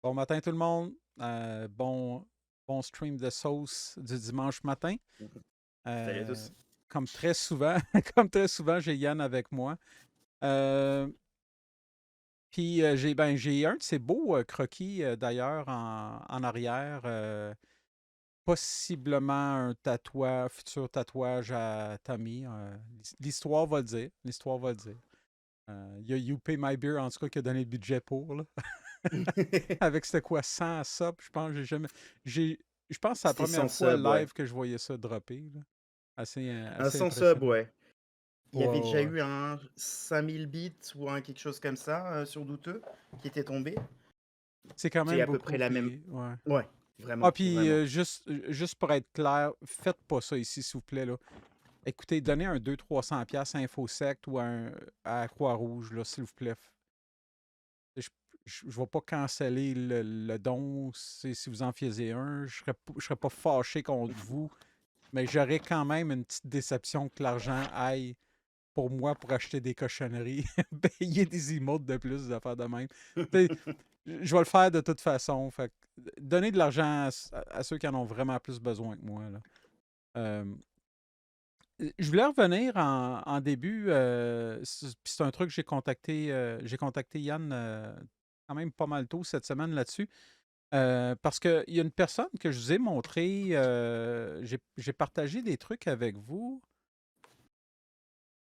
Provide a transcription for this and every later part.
Bon matin tout le monde. Bon stream de sauce du dimanche matin. Salut à Euh, tous. Comme très souvent, comme très souvent, j'ai Yann avec moi. Euh, j'ai un de ces beaux croquis d'ailleurs en arrière. Possiblement un futur tatouage à Tommy. L'histoire va le dire. L'histoire va le dire. Il y a You Pay My Beer en tout cas qui a donné le budget pour. Là. Avec c'était quoi, 100 subs, je pense, j'ai jamais. J'ai. Je pense que c'est la C'était première sans fois sub, ouais. live que je voyais ça dropper, là. Un Assez sans sub, impressionnant. ouais. Il y Ouais, avait ouais, déjà ouais. eu un 5000 bits ou un quelque chose comme ça sur Douteux qui était tombé. C'est quand C'est même à peu beaucoup, près la même. puis ouais. Ouais, Ah, vraiment, puis vraiment. juste pour être clair, faites pas ça ici, s'il vous plaît, là. Écoutez, donnez un 200-300$ à InfoSect ou à Croix-Rouge, là, s'il vous plaît. Je ne vais pas canceller le don si vous en faisiez un. Je serais pas fâché contre vous, mais j'aurais quand même une petite déception que l'argent aille pour moi pour acheter des cochonneries, payer des emotes de plus, des affaires de même. Tu sais, je vais le faire de toute façon. Fait que donner de l'argent à ceux qui en ont vraiment plus besoin que moi. Là. Euh, je voulais revenir en début. Puis c'est un truc que j'ai contacté Yann quand même pas mal tôt cette semaine là-dessus. Parce qu'il y a une personne que je vous ai montré, j'ai partagé des trucs avec vous.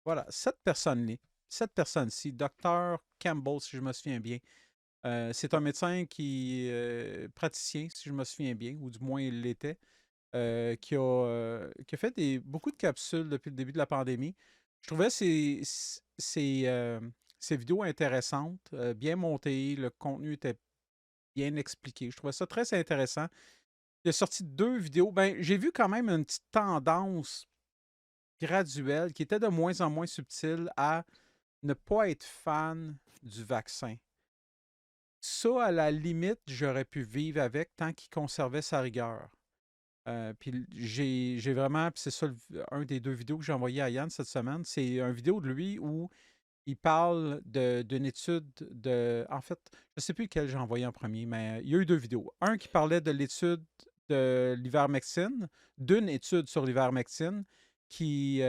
Voilà, cette personne-ci, Dr. Campbell, si je me souviens bien. C'est un médecin praticien, si je me souviens bien, ou du moins il l'était, qui a fait beaucoup de capsules depuis le début de la pandémie. Je trouvais ses vidéos intéressantes, bien montées, le contenu était bien expliqué. Je trouvais ça très intéressant. Il a sorti deux vidéos. Ben, j'ai vu quand même une petite tendance graduelle qui était de moins en moins subtile à ne pas être fan du vaccin. Ça, à la limite, j'aurais pu vivre avec tant qu'il conservait sa rigueur. Puis j'ai vraiment, puis c'est ça un des deux vidéos que j'ai envoyé à Yann cette semaine, c'est une vidéo de lui où il parle d'une étude de. En fait, je ne sais plus lequel j'ai envoyé en premier, mais il y a eu deux vidéos. Un qui parlait de l'étude de l'ivermectine, d'une étude sur l'ivermectine qui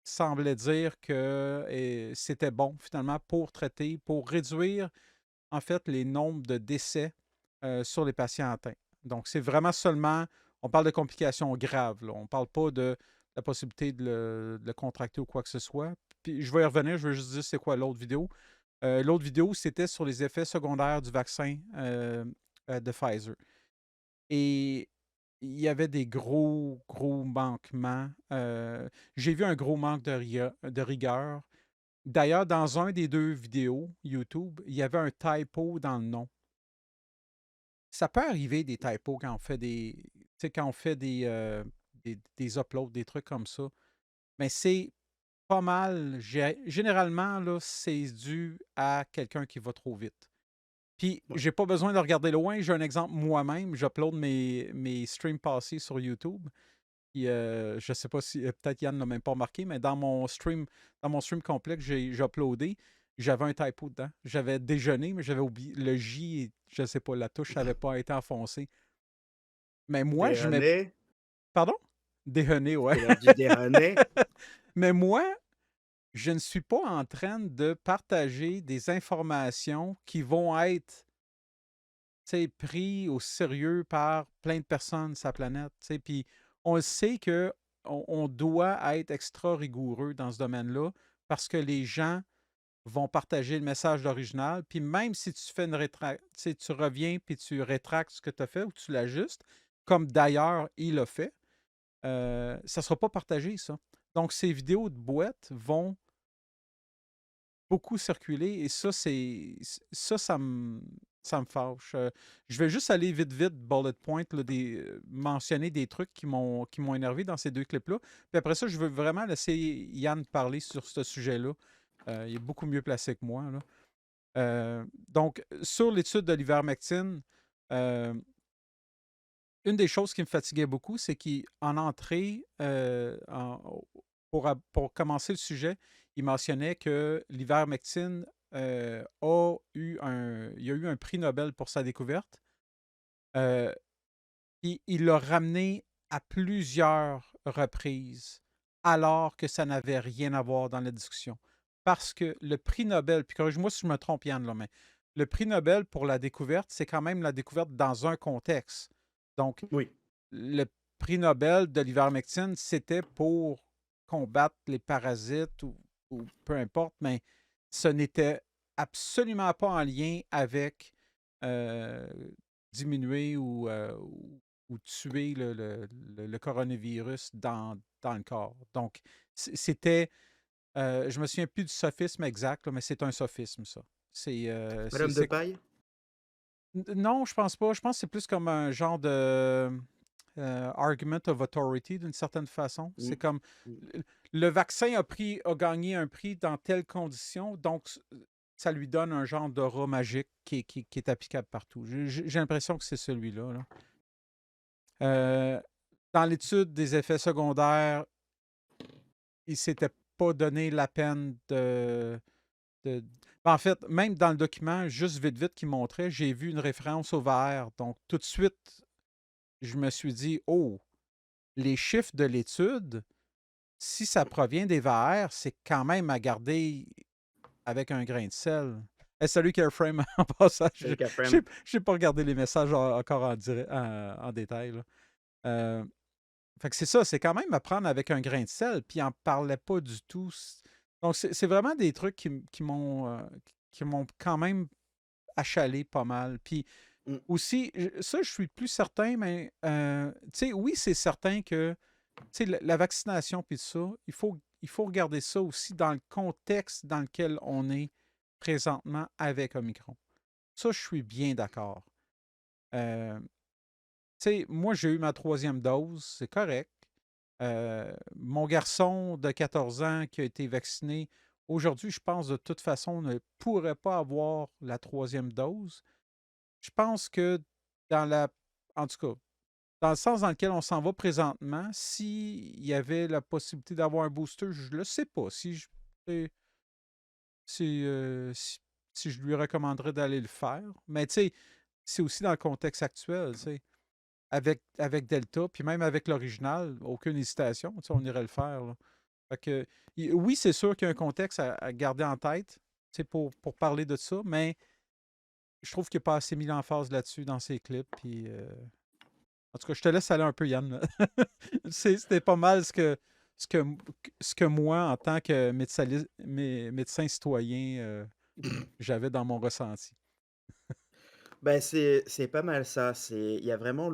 semblait dire que c'était bon finalement pour traiter, pour réduire en fait les nombres de décès sur les patients atteints. Donc, c'est vraiment seulement, on parle de complications graves, là. On ne parle pas de la possibilité de le contracter ou quoi que ce soit. Puis, je vais y revenir, je veux juste dire c'est quoi l'autre vidéo. L'autre vidéo, c'était sur les effets secondaires du vaccin de Pfizer. Et il y avait des gros, gros manquements. J'ai vu un gros manque de rigueur. D'ailleurs, dans un des deux vidéos YouTube, il y avait un typo dans le nom. Ça peut arriver des typos quand on fait tu sais, quand on fait des uploads, des trucs comme ça. Mais c'est pas mal. Généralement, là, c'est dû à quelqu'un qui va trop vite. Puis, Ouais. j'ai pas besoin de regarder loin. J'ai un exemple moi-même. J'upload mes streams passés sur YouTube. Puis, je sais pas si, peut-être Yann l'a même pas remarqué, mais dans mon stream complet que j'ai uploadé, j'avais un typo dedans. J'avais déjeuné, mais j'avais oublié. Le J, je sais pas, la touche n'avait pas été enfoncée. Mais moi, je mets. Déjeuner, Pardon? Déjeuner, ouais. c'est l'heure du déjeuner. Mais moi, je ne suis pas en train de partager des informations qui vont être pris au sérieux par plein de personnes sur la planète. Puis on le sait qu'on doit être extra rigoureux dans ce domaine-là parce que les gens vont partager le message d'original. Puis même si tu fais une tu reviens puis tu rétractes ce que tu as fait ou tu l'ajustes, comme d'ailleurs il a fait, ça ne sera pas partagé, ça. Donc, ces vidéos de boîtes vont beaucoup circuler et ça me fâche. Je vais juste aller vite, vite, bullet point, là, mentionner des trucs qui m'ont énervé dans ces deux clips-là. Puis après ça, je veux vraiment laisser Yann parler sur ce sujet-là. Il est beaucoup mieux placé que moi, là. Donc, sur l'étude de l'ivermectine, euh, une des choses qui me fatiguait beaucoup, c'est qu'en entrée, pour commencer le sujet, il mentionnait que l'ivermectine il y a eu un prix Nobel pour sa découverte. Euh, Puis il l'a ramené à plusieurs reprises, alors que ça n'avait rien à voir dans la discussion. Parce que le prix Nobel, puis corrige-moi si je me trompe, Yann, là, mais le prix Nobel pour la découverte, c'est quand même la découverte dans un contexte. Donc, Oui. le prix Nobel de l'ivermectine, c'était pour combattre les parasites ou peu importe, mais ce n'était absolument pas en lien avec euh, diminuer ou tuer le coronavirus dans le corps. Donc, c'était, je me souviens plus du sophisme exact, là, mais c'est un sophisme, ça. Madame de Paille? Non, je pense pas. Je pense que c'est plus comme un genre de argument of authority d'une certaine façon. C'est Mm. comme Mm. le vaccin a gagné un prix dans telles conditions, donc ça lui donne un genre d'aura magique qui est applicable partout. J'ai l'impression que c'est celui-là. Là. Euh, dans l'étude des effets secondaires, il s'était pas donné la peine de- En fait, même dans le document, juste vite vite qu'il montrait, j'ai vu une référence au VR. Donc, tout de suite, je me suis dit, oh, les chiffres de l'étude, si ça provient des VR, c'est quand même à garder avec un grain de sel. Salut Careframe, en passage. Salut Je Kafrem. n'ai pas regardé les messages encore en détail. Là. Euh, Fait que c'est ça, c'est quand même à prendre avec un grain de sel, puis il n'en parlait pas du tout. Donc, c'est vraiment des trucs qui m'ont quand même achalé pas mal. Puis Mm. aussi, ça, je suis plus certain, mais tu sais, oui, c'est certain que tu sais, la vaccination puis tout ça, il faut regarder ça aussi dans le contexte dans lequel on est présentement avec Omicron. Ça, je suis bien d'accord. Euh, Tu sais, moi, j'ai eu ma troisième dose, c'est correct. Mon garçon de 14 ans qui a été vacciné, aujourd'hui, je pense de toute façon, ne pourrait pas avoir la troisième dose. Je pense que dans la. En tout cas, dans le sens dans lequel on s'en va présentement, s'il y avait la possibilité d'avoir un booster, je ne le sais pas. Eh, si, si je lui recommanderais d'aller le faire. Mais tu sais, c'est aussi dans le contexte actuel, tu sais. Avec Delta, puis même avec l'original, aucune hésitation, tu sais, on irait le faire. Là. Fait que, oui, c'est sûr qu'il y a un contexte à garder en tête tu sais, pour parler de ça, mais je trouve qu'il n'a pas assez mis l'emphase là-dessus dans ses clips. Puis, en tout cas, je te laisse aller un peu, Yann. C'était pas mal ce que, ce que moi, en tant que médecin citoyen, j'avais dans mon ressenti. Bah, c'est pas mal ça. Il y a vraiment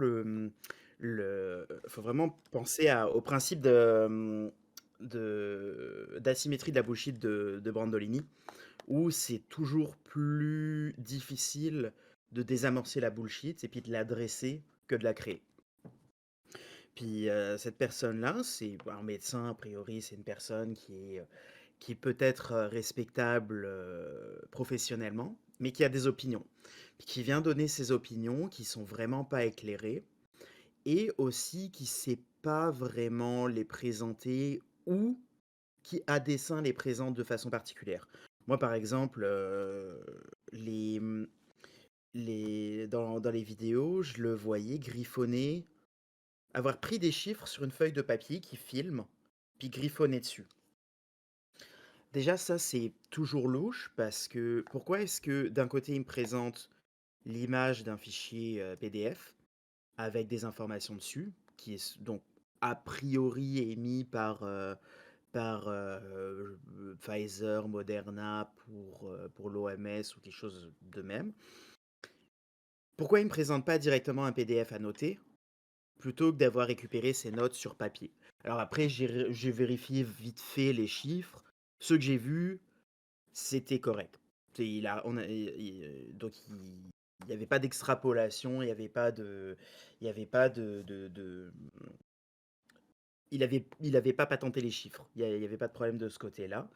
faut vraiment penser au principe d'asymétrie de la bullshit de Brandolini, où c'est toujours plus difficile de désamorcer la bullshit et puis de l'adresser que de la créer. Puis cette personne-là, c'est un médecin, a priori, c'est une personne qui est peut-être respectable professionnellement, mais qui a des opinions. Puis qui vient donner ses opinions qui sont vraiment pas éclairées et aussi qui sait pas vraiment les présenter ou qui à dessein les présente de façon particulière. Moi, par exemple, les, dans les vidéos, je le voyais griffonner, avoir pris des chiffres sur une feuille de papier qui filme, puis griffonner dessus. Déjà, ça, c'est toujours louche parce que pourquoi est-ce que d'un côté, il me présente l'image d'un fichier PDF avec des informations dessus, qui est donc a priori émis par Pfizer, Moderna pour l'OMS ou quelque chose de même. Pourquoi il ne me présente pas directement un PDF à noter plutôt que d'avoir récupéré ces notes sur papier? Alors après, j'ai vérifié vite fait les chiffres. Ceux que j'ai vus, c'était correct. Donc il n'y avait pas d'extrapolation, il n'y avait pas il y avait pas il avait pas patenté les chiffres. Il y avait pas de problème de ce côté-là.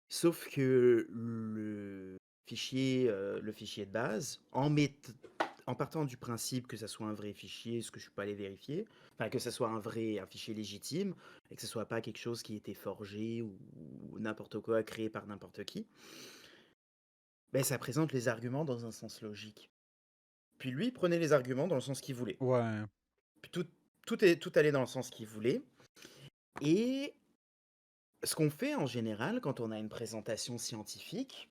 Sauf que le fichier de base, en partant du principe que ça soit un vrai fichier, ce que je suis pas allé vérifier, enfin que ça soit un fichier légitime, et que ce soit pas quelque chose qui était forgé ou n'importe quoi créé par n'importe qui. Ben, ça présente les arguments dans un sens logique. Puis lui, il prenait les arguments dans le sens qu'il voulait. Ouais. Puis tout allait dans le sens qu'il voulait. Et ce qu'on fait en général quand on a une présentation scientifique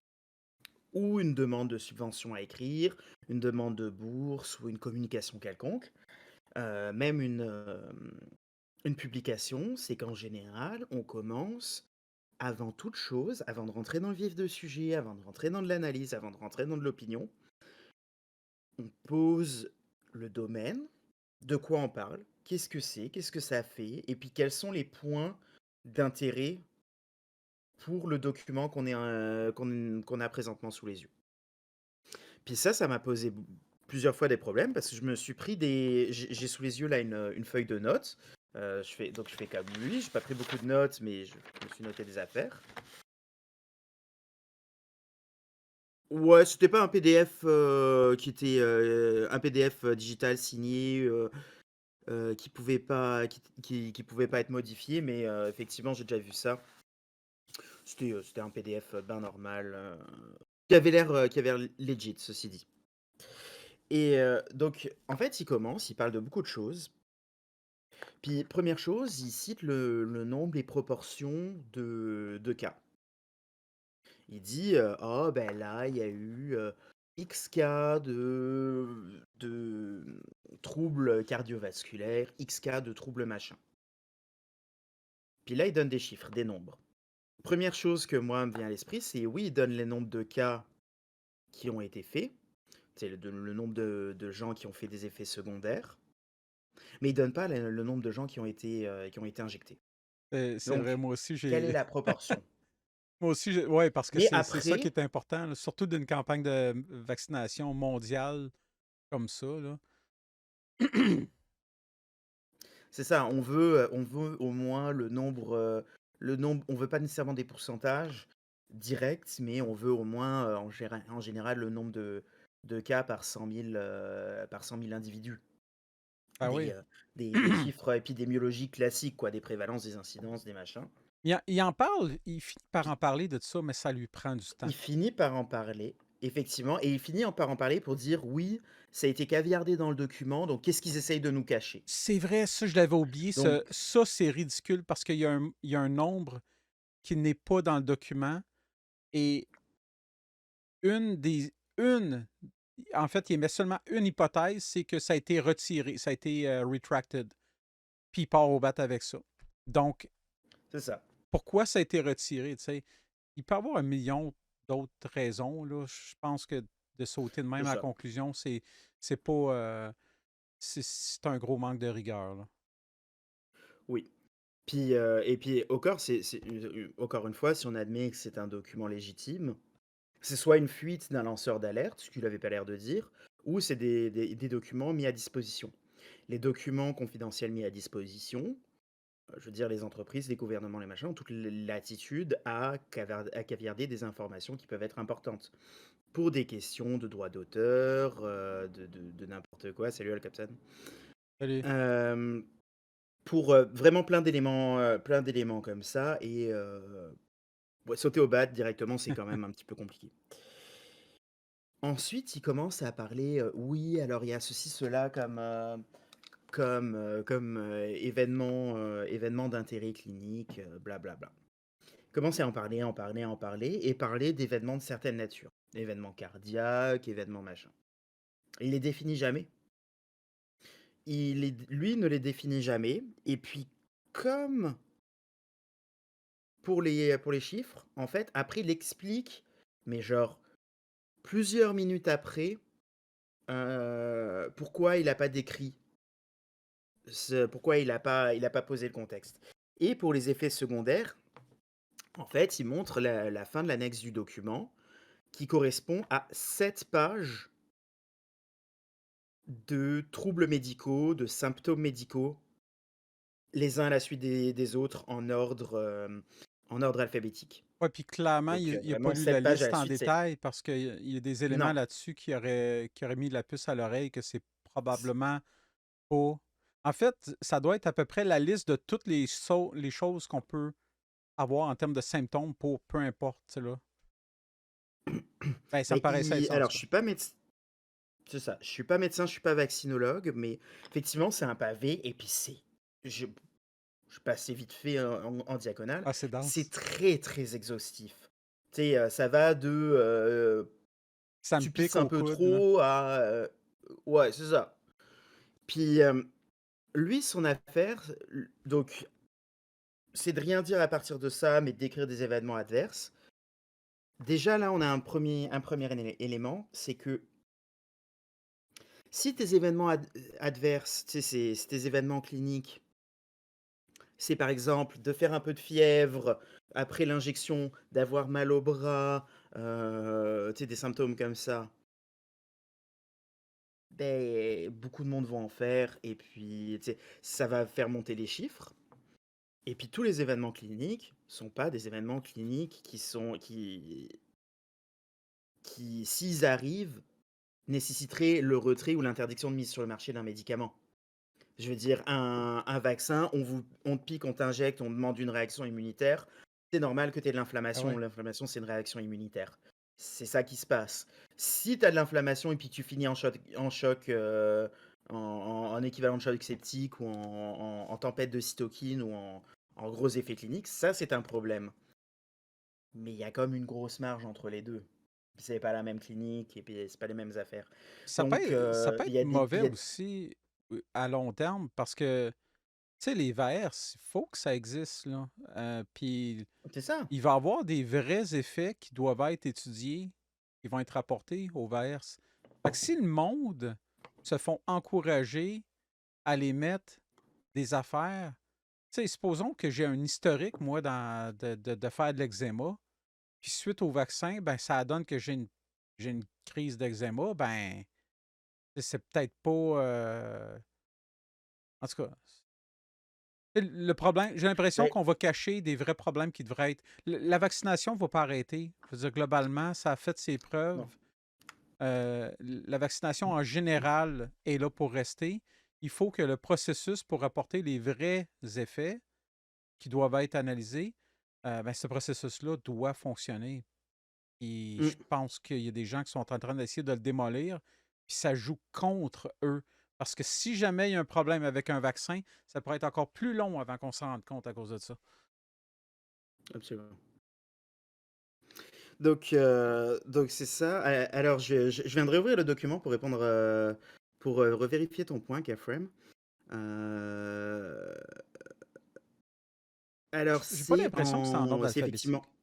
ou une demande de subvention à écrire, une demande de bourse ou une communication quelconque, même une publication, c'est qu'en général, on commence avant toute chose, avant de rentrer dans le vif du sujet, avant de rentrer dans de l'analyse, avant de rentrer dans de l'opinion, on pose le domaine, de quoi on parle, qu'est-ce que c'est, qu'est-ce que ça fait, et puis quels sont les points d'intérêt pour le document qu'on a présentement sous les yeux. Puis ça m'a posé plusieurs fois des problèmes parce que je me suis pris des. J'ai sous les yeux là une feuille de notes. Donc je fais comme lui, j'ai pas pris beaucoup de notes, mais je me suis noté des affaires. Ouais, c'était pas un PDF qui était un PDF digital signé qui pouvait pas être modifié, mais effectivement j'ai déjà vu ça. C'était un PDF bien normal qui avait l'air legit, ceci dit. Et donc, en fait, il parle de beaucoup de choses. Puis, première chose, il cite le nombre, les proportions de cas. Il dit, oh, ben là, il y a eu X cas de troubles cardiovasculaires, X cas de troubles machin. Puis là, il donne des chiffres, des nombres. Première chose que moi me vient à l'esprit, c'est oui, il donne les nombres de cas qui ont été faits, c'est le nombre de gens qui ont fait des effets secondaires. Mais il donne pas le nombre de gens qui ont été injectés. C'est vrai, Donc, moi aussi, quelle est j'ai. la proportion? Moi aussi, ouais, parce que Mais c'est ça qui après, est important, là, surtout d'une campagne de vaccination mondiale comme ça, là. c'est ça, on veut au moins le nombre, on veut pas nécessairement des pourcentages directs, mais on veut au moins, en général, le nombre de cas par 100 000 individus. Ah Des, oui. euh, des chiffres épidémiologiques classiques, quoi, des prévalences, des incidences, des machins. Il en parle, il finit par en parler de ça, mais ça lui prend du temps. Il finit par en parler, effectivement, et il finit par en parler pour dire oui, ça a été caviardé dans le document, donc qu'est-ce qu'ils essayent de nous cacher? C'est vrai, ça, je l'avais oublié. Donc, Ça, c'est ridicule parce qu'il y a un nombre qui n'est pas dans le document et une des. Une. En fait, il met seulement une hypothèse, c'est que ça a été retiré, ça a été retracted. Puis il part au bat avec ça. Donc, c'est ça, pourquoi ça a été retiré, tu sais? Il peut y avoir un million d'autres raisons, là. Je pense que de sauter de c'est même à la ça. conclusion, c'est pas, c'est un gros manque de rigueur, là. Oui. Puis, et puis, encore une fois, si on admet que c'est un document légitime, c'est soit une fuite d'un lanceur d'alerte, ce qu'il n'avait pas l'air de dire, ou c'est des documents mis à disposition. Les documents confidentiels mis à disposition, je veux dire, les entreprises, les gouvernements, les machins, ont toute latitude à caviarder des informations qui peuvent être importantes. Pour des questions de droit d'auteur, de n'importe quoi. Salut Al Captain. Allez. Euh, pour vraiment plein d'éléments comme ça. Et ouais, sauter au bat directement, c'est quand même un petit peu compliqué. Ensuite, il commence à parler, oui, alors il y a ceci, cela comme événement d'intérêt clinique, blablabla. Commencer à en parler, en parler, en parler, et parler d'événements de certaines natures. Événements cardiaques, événements machin. Il les définit jamais. Lui ne les définit jamais. Et puis, comme pour les chiffres, en fait, après, il explique, mais genre, plusieurs minutes après, pourquoi il n'a pas décrit, pourquoi il a pas posé le contexte. Et pour les effets secondaires, en fait, il montre la fin de l'annexe du document, qui correspond à 7 pages de troubles médicaux, de symptômes médicaux, les uns à la suite des autres en ordre alphabétique. Ouais, puis clairement, Donc il a pas vraiment lu la 7 pages à liste la en suite, c'est détail parce qu'il y a des éléments non, là-dessus qui auraient mis la puce à l'oreille que c'est probablement pas. En fait, ça doit être à peu près la liste de toutes les choses qu'on peut avoir en termes de symptômes pour peu importe, tu sais, là. Ben, ça Ben, me paraissait être ça, en alors, tout je cas. suis pas médecin. C'est ça. Je suis pas médecin, je suis pas vaccinologue, mais effectivement, c'est un pavé. Et puis, je passais vite fait en diagonale. Ah, c'est C'est dense. très, très exhaustif. Tu sais, ça va de Ça me tu pique pisses un au peu coude, là. trop à. Ouais, c'est ça. Puis, lui, son affaire, donc, c'est de rien dire à partir de ça, mais de décrire des événements adverses. Déjà, là, on a un premier élément, c'est que si tes événements adverses, tu sais, c'est tes événements cliniques, c'est par exemple de faire un peu de fièvre après l'injection, d'avoir mal au bras, tu sais, des symptômes comme ça, ben, beaucoup de monde vont en faire et puis, tu sais, ça va faire monter les chiffres. Et puis tous les événements cliniques sont pas des événements cliniques qui, s'ils arrivent, nécessiteraient le retrait ou l'interdiction de mise sur le marché d'un médicament. Je veux dire, un vaccin, on te pique, on t'injecte, on demande une réaction immunitaire. C'est normal que tu aies de Ah l'inflammation. ouais. L'inflammation, c'est une réaction immunitaire. C'est ça qui se passe. Si tu as de l'inflammation et puis que tu finis en équivalent de choc septique ou en tempête de cytokine ou en gros effets cliniques, ça, c'est un problème. Mais il y a comme une grosse marge entre les deux. C'est pas la même clinique et puis c'est pas les mêmes affaires. Donc, Ça peut il être y a des. mauvais aussi à long terme parce que, tu sais, les vers, il faut que ça existe, là. Puis C'est ça. il va y avoir des vrais effets qui doivent être étudiés, qui vont être rapportés aux vers. Fait que si le monde se font encourager à les mettre des affaires, tu sais, supposons que j'ai un historique, moi, de faire de l'eczéma, puis suite au vaccin, ben, ça donne que j'ai une crise d'eczéma, ben, c'est peut-être pas. En tout cas, le problème, j'ai l'impression Ben, qu'on va cacher des vrais problèmes qui devraient être. La vaccination ne va pas arrêter. Je veux dire, globalement, ça a fait ses preuves. non. La vaccination en général est là pour rester. Il faut que le processus pour apporter les vrais effets qui doivent être analysés, ben, ce processus-là doit fonctionner. Et Mm. je pense qu'il y a des gens qui sont en train d'essayer de le démolir, puis ça joue contre eux. Parce que si jamais il y a un problème avec un vaccin, ça pourrait être encore plus long avant qu'on s'en rende compte à cause de ça. Absolument. Donc c'est ça. Alors, je viens de réouvrir le document pour répondre, pour revérifier ton point, Kefrem. Euh, alors, J'ai pas l'impression que c'est en ordre c'est effectivement. alphabétique.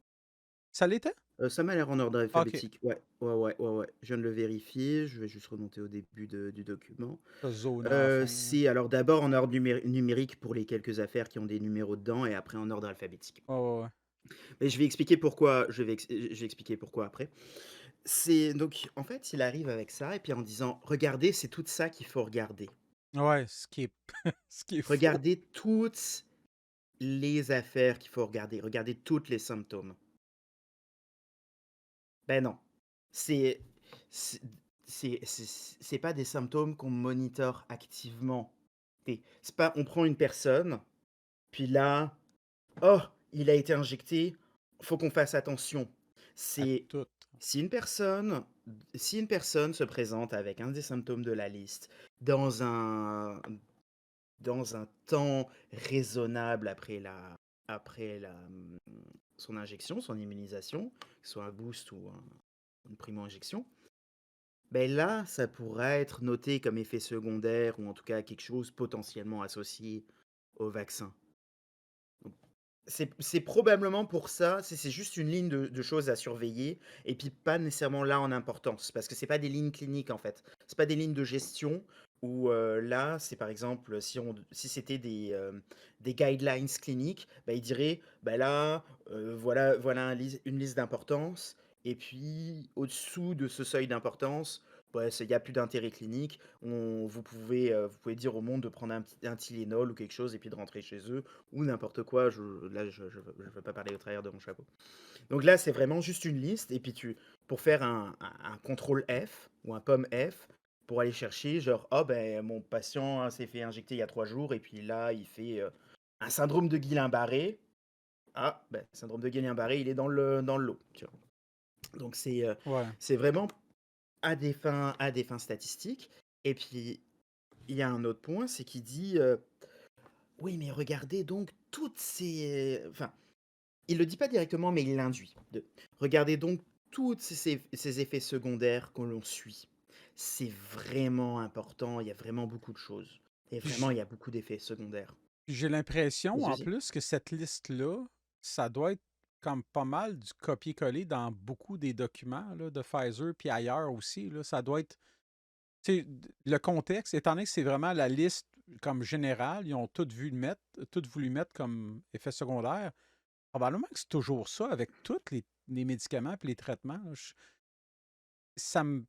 Ça l'était? Ça m'a l'air en ordre OK. alphabétique. Ouais, ouais, ouais, ouais, ouais. Je viens de le vérifier. Je vais juste remonter au début du document. T'as Zona à la fin, là. C'est alors d'abord en ordre numérique pour les quelques affaires qui ont des numéros dedans et après en ordre alphabétique. Ouais, ouais, ouais. Mais je vais expliquer pourquoi. Je vais expliquer pourquoi après. C'est donc en fait, il arrive avec ça et puis en disant: «Regardez, c'est tout ça qu'il faut regarder. Ouais, ce qui est, ce qui est faux. Regardez toutes les affaires qu'il faut regarder. Regardez toutes les symptômes». Ben non, c'est c'est c'est pas des symptômes qu'on monitore activement. C'est pas on prend une personne, puis là: «Oh, il a été injecté, faut qu'on fasse attention». À C'est tout. si une personne si une personne se présente avec un des symptômes de la liste dans un dans un temps raisonnable après son injection, son immunisation, que ce soit un boost ou une primo-injection, ben là, ça pourrait être noté comme effet secondaire ou en tout cas quelque chose potentiellement associé au vaccin. C'est probablement pour ça, c'est juste une ligne de choses à surveiller et puis pas nécessairement là en importance parce que c'est pas des lignes cliniques en fait. C'est pas des lignes de gestion où là, c'est par exemple si c'était des guidelines cliniques, bah, ils diraient bah là, voilà une liste d'importance et puis au-dessous de ce seuil d'importance, ouais, il n'y a plus d'intérêt clinique. Vous pouvez dire au monde de prendre un Tylenol ou quelque chose et puis de rentrer chez eux ou n'importe quoi. Là, je ne veux pas parler au travers de mon chapeau. Donc là, c'est vraiment juste une liste. Et puis, pour faire un contrôle F ou un pomme F, pour aller chercher, genre, oh, ben, mon patient s'est fait injecter il y a 3 jours. Et puis là, il fait un syndrome de Guillain-Barré. Ah, ben, syndrome de Guillain-Barré, il est dans le lot. Tu vois. Donc Ouais. c'est vraiment à des fins statistiques. Et puis, il y a un autre point, c'est qu'il dit, oui, mais regardez donc toutes ces, enfin, il le dit pas directement, mais il l'induit. Regardez donc tous ces effets secondaires que l'on suit. C'est vraiment important, il y a vraiment beaucoup de choses. Et Puis vraiment, il y a beaucoup d'effets secondaires. j'ai l'impression, Vas-y, en vas-y. plus, que cette liste-là, ça doit être comme pas mal du copier-coller dans beaucoup des documents là, de Pfizer, puis ailleurs aussi. Là, ça doit être. Tu sais, le contexte, étant donné que c'est vraiment la liste comme générale, ils ont tout voulu mettre comme effet secondaire. Probablement que c'est toujours ça avec tous les médicaments et les traitements. Ça me, tu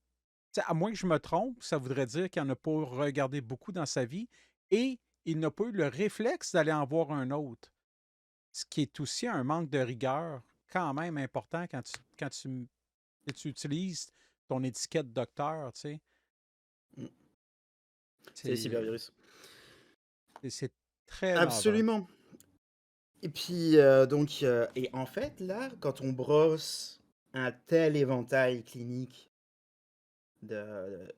sais, à moins que je me trompe, ça voudrait dire qu'il n'en a pas regardé beaucoup dans sa vie et il n'a pas eu le réflexe d'aller en voir un autre. Ce qui est aussi un manque de rigueur quand même important quand tu utilises ton étiquette docteur, tu sais. Mm. C'est les C'est cybervirus. c'est très navrant. Absolument. Et puis, et en fait, là, quand on brosse un tel éventail clinique de-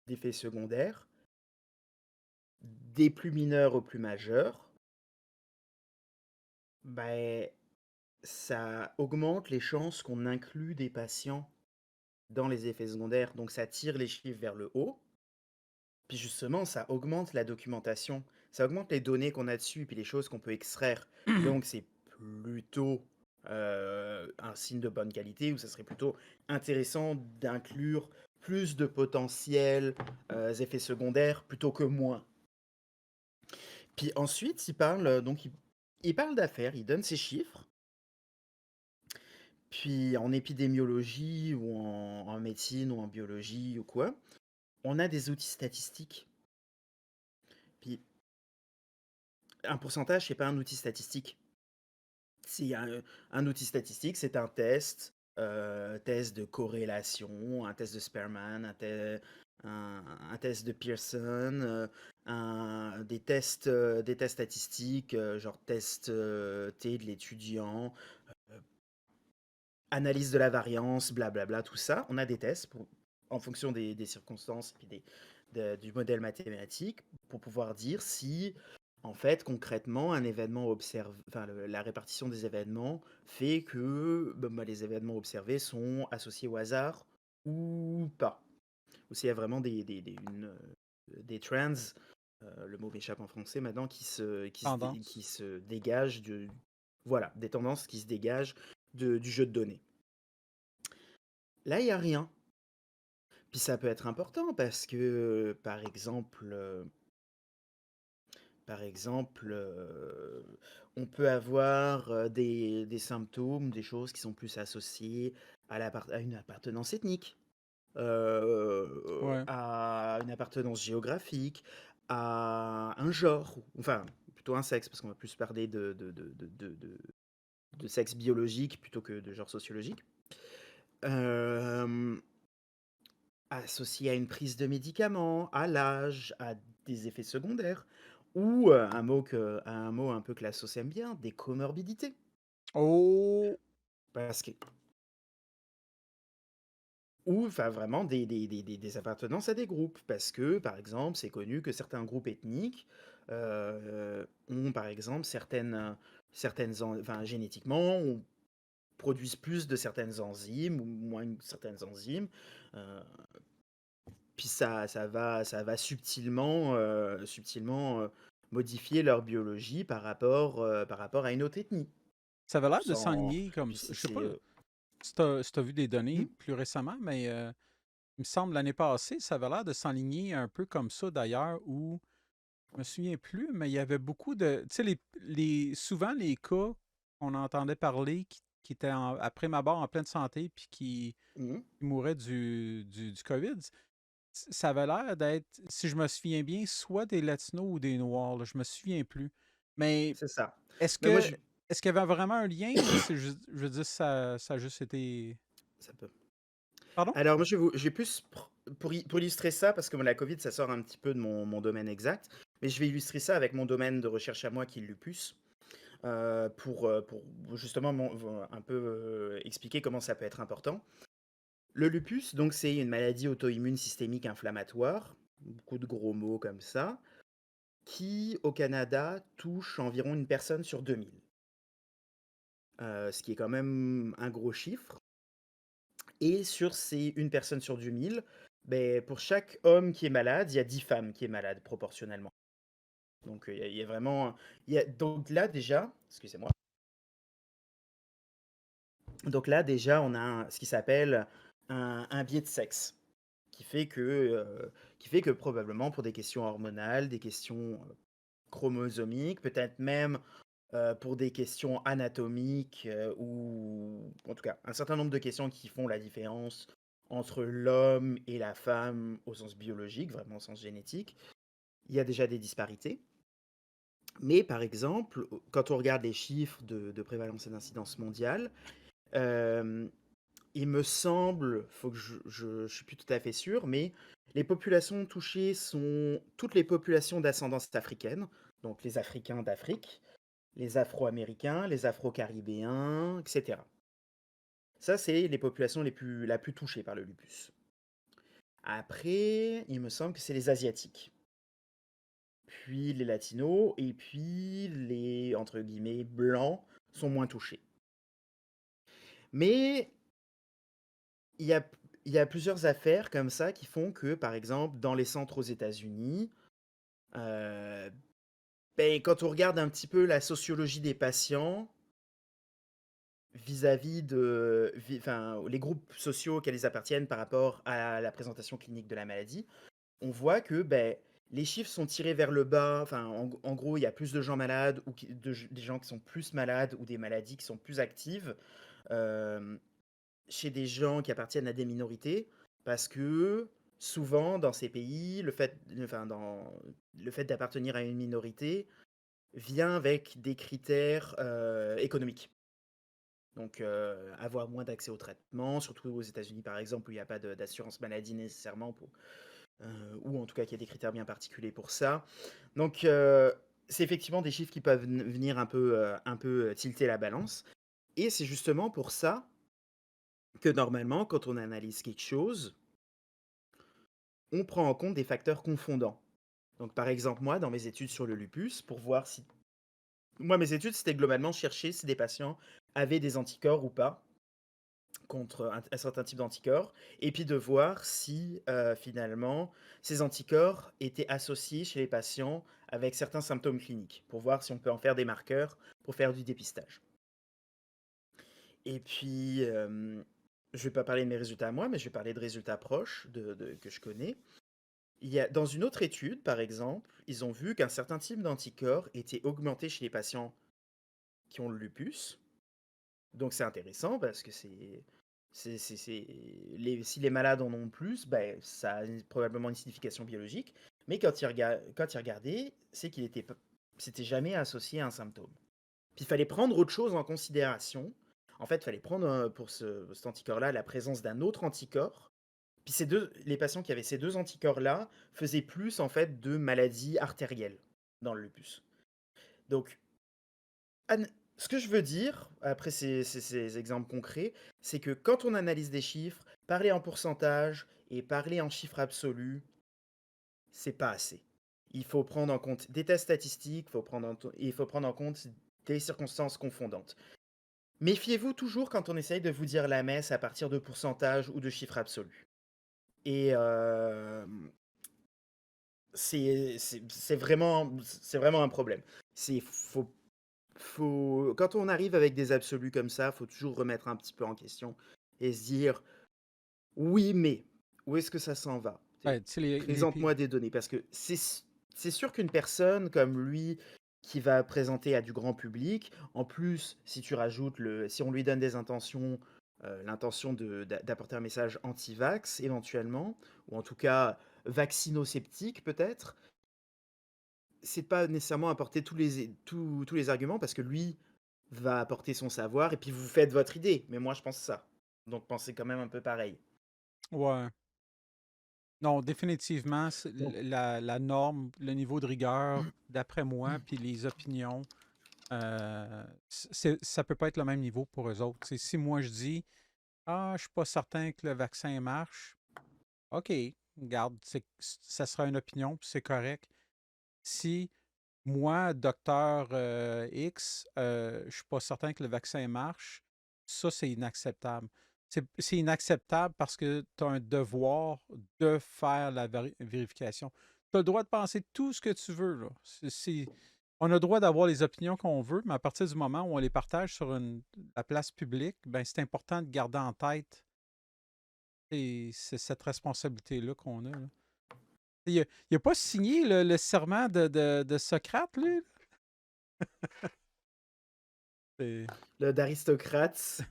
d'effets secondaires, des plus mineurs aux plus majeurs, ben, ça augmente les chances qu'on inclue des patients dans les effets secondaires. Donc, ça tire les chiffres vers le haut. Puis justement, ça augmente la documentation, ça augmente les données qu'on a dessus, puis les choses qu'on peut extraire. Donc c'est plutôt un signe de bonne qualité, ou ça serait plutôt intéressant d'inclure plus de potentiels effets secondaires plutôt que moins. Puis ensuite, il parle d'affaires, il donne ses chiffres. Puis en épidémiologie ou en médecine ou en biologie ou quoi, on a des outils statistiques. Puis un pourcentage, c'est pas un outil statistique. Si un outil statistique, c'est un test de corrélation, un test de Spearman, un test de Pearson, des tests statistiques, genre test T de l'étudiant, euh, analyse de la variance, blablabla, tout ça. On a des tests en fonction des circonstances et puis du modèle mathématique pour pouvoir dire si, en fait, concrètement, un événement enfin, la répartition des événements fait que les événements observés sont associés au hasard ou pas. Ou s'il y a vraiment des trends, le mot m'échappe en français maintenant, Tendance. qui se dégagent voilà, des tendances qui se dégagent du jeu de données. Là, il n'y a rien. Puis ça peut être important parce que, par exemple, on peut avoir des symptômes, des choses qui sont plus associées à une appartenance ethnique, Ouais. à une appartenance géographique, à un genre, enfin plutôt un sexe, parce qu'on va plus parler de sexe biologique plutôt que de genre sociologique. Euh, Associé à une prise de médicaments, à l'âge, à des effets secondaires, ou un mot un peu que la sauce aime bien, des comorbidités. Oh! Parce que, ou enfin vraiment des appartenances à des groupes. Parce que, par exemple, c'est connu que certains groupes ethniques ont, par exemple, enfin, génétiquement, produisent plus de certaines enzymes ou moins de certaines enzymes. Euh, Puis ça va subtilement modifier leur biologie par rapport à une autre ethnie. Ça avait l'air de Sans... s'enligner comme Puis ça. c'est... Je sais c'est, pas euh, si tu as vu des données hmm, plus récemment, mais il me semble l'année passée, ça avait l'air de s'enligner un peu comme ça d'ailleurs, où je me souviens plus, mais il y avait beaucoup de. Tu sais, souvent les cas qu'on entendait parler qui étaient après ma barre en pleine santé puis hmm, qui mouraient du COVID, ça avait l'air d'être, si je me souviens bien, soit des Latinos ou des Noirs, là, je me souviens plus. Mais c'est ça. est-ce Mais moi, que est-ce qu'il y avait vraiment un lien ou c'est je veux dire, ça a juste été. ça peut. Pardon? Alors moi, je vais plus pour illustrer ça, parce que la Covid, ça sort un petit peu de mon domaine exact, mais je vais illustrer ça avec mon domaine de recherche à moi qui est le lupus. pour justement un peu expliquer comment ça peut être important. Le lupus, donc, c'est une maladie auto-immune systémique inflammatoire, beaucoup de gros mots comme ça, qui, au Canada, touche environ une personne sur 2000. Ce qui est quand même un gros chiffre. Et sur ces une personne sur 2000, ben, pour chaque homme qui est malade, il y a 10 femmes qui est malade proportionnellement. Donc il y a vraiment... donc là déjà, excusez-moi. Donc là déjà, on a ce qui s'appelle un biais de sexe, qui fait que probablement pour des questions hormonales, des questions chromosomiques, peut-être même pour des questions anatomiques ou en tout cas un certain nombre de questions qui font la différence entre l'homme et la femme au sens biologique, vraiment au sens génétique, il y a déjà des disparités. Mais par exemple, quand on regarde les chiffres de prévalence et d'incidence mondiale, euh, il me semble, faut que je suis plus tout à fait sûr, mais les populations touchées sont toutes les populations d'ascendance africaine, donc les Africains d'Afrique, les Afro-Américains, les Afro-Caribéens, etc. Ça, c'est les populations la plus touchées par le lupus. Après, il me semble que c'est les Asiatiques, puis les Latinos, et puis les, entre guillemets, Blancs sont moins touchés. Mais il y a, il y a plusieurs affaires comme ça qui font que, par exemple, dans les centres aux États-Unis, euh, ben, quand on regarde un petit peu la sociologie des patients, vis-à-vis enfin, les groupes sociaux auxquels ils appartiennent par rapport à la présentation clinique de la maladie, on voit que ben, les chiffres sont tirés vers le bas. Enfin, en gros, il y a plus de gens malades ou des gens qui sont plus malades ou des maladies qui sont plus actives euh, chez des gens qui appartiennent à des minorités parce que souvent dans ces pays, le fait d'appartenir à une minorité vient avec des critères économiques. Donc, avoir moins d'accès au traitement, surtout aux États-Unis par exemple, où il n'y a pas d'assurance maladie nécessairement, ou en tout cas qu'il y a des critères bien particuliers pour ça. Donc, c'est effectivement des chiffres qui peuvent venir un peu tilter la balance. Et c'est justement pour ça que normalement, quand on analyse quelque chose, on prend en compte des facteurs confondants. Donc, par exemple, moi, dans mes études sur le lupus, pour voir si... Moi, mes études, c'était globalement chercher si des patients avaient des anticorps ou pas contre un certain type d'anticorps, et puis de voir si finalement ces anticorps étaient associés chez les patients avec certains symptômes cliniques, pour voir si on peut en faire des marqueurs pour faire du dépistage. Et puis, je ne vais pas parler de mes résultats à moi, mais je vais parler de résultats proches que je connais. Dans une autre étude, par exemple, ils ont vu qu'un certain type d'anticorps était augmenté chez les patients qui ont le lupus. Donc c'est intéressant parce que si les malades en ont plus, ben, ça a probablement une signification biologique. Mais quand il regardait, c'est qu'il c'était jamais associé à un symptôme. Puis il fallait prendre autre chose en considération. En fait, il fallait prendre pour cet anticorps-là la présence d'un autre anticorps. Puis les patients qui avaient ces deux anticorps-là faisaient plus en fait de maladies artérielles dans le lupus. Donc ce que je veux dire, après ces exemples concrets, c'est que quand on analyse des chiffres, parler en pourcentage et parler en chiffres absolus, c'est pas assez. Il faut prendre en compte des tests statistiques, il faut prendre en compte des circonstances confondantes. Méfiez-vous toujours quand on essaye de vous dire la messe à partir de pourcentage ou de chiffres absolus. Et c'est vraiment un problème. Quand on arrive avec des absolus comme ça, faut toujours remettre un petit peu en question et se dire oui, mais où est-ce que ça s'en va? Ouais, tu sais, Présente-moi des données parce que c'est sûr qu'une personne comme lui qui va présenter à du grand public, en plus, si tu rajoutes si on lui donne des intentions, l'intention d'apporter un message anti-vax éventuellement, ou en tout cas vaccino-sceptique peut-être, c'est pas nécessairement apporter tous les arguments parce que lui va apporter son savoir et puis vous faites votre idée. Mais moi, je pense ça. Donc, pensez quand même un peu pareil. ouais. Non, définitivement, Donc, la norme, le niveau de rigueur, d'après moi, puis les opinions, Ça peut pas être le même niveau pour eux autres. Si moi je dis, ah, je suis pas certain que le vaccin marche, OK, regarde, ça sera une opinion, puis c'est correct. Si moi, docteur X, je suis pas certain que le vaccin marche, ça, c'est inacceptable. C'est inacceptable parce que tu as un devoir de faire la vérification. Tu as le droit de penser tout ce que tu veux, là. On a le droit d'avoir les opinions qu'on veut, mais à partir du moment où on les partage sur la place publique, ben, c'est important de garder en tête c'est cette responsabilité-là qu'on a, là. Il n'a pas signé le serment de Socrate, lui? C'est- Le d'aristocrate,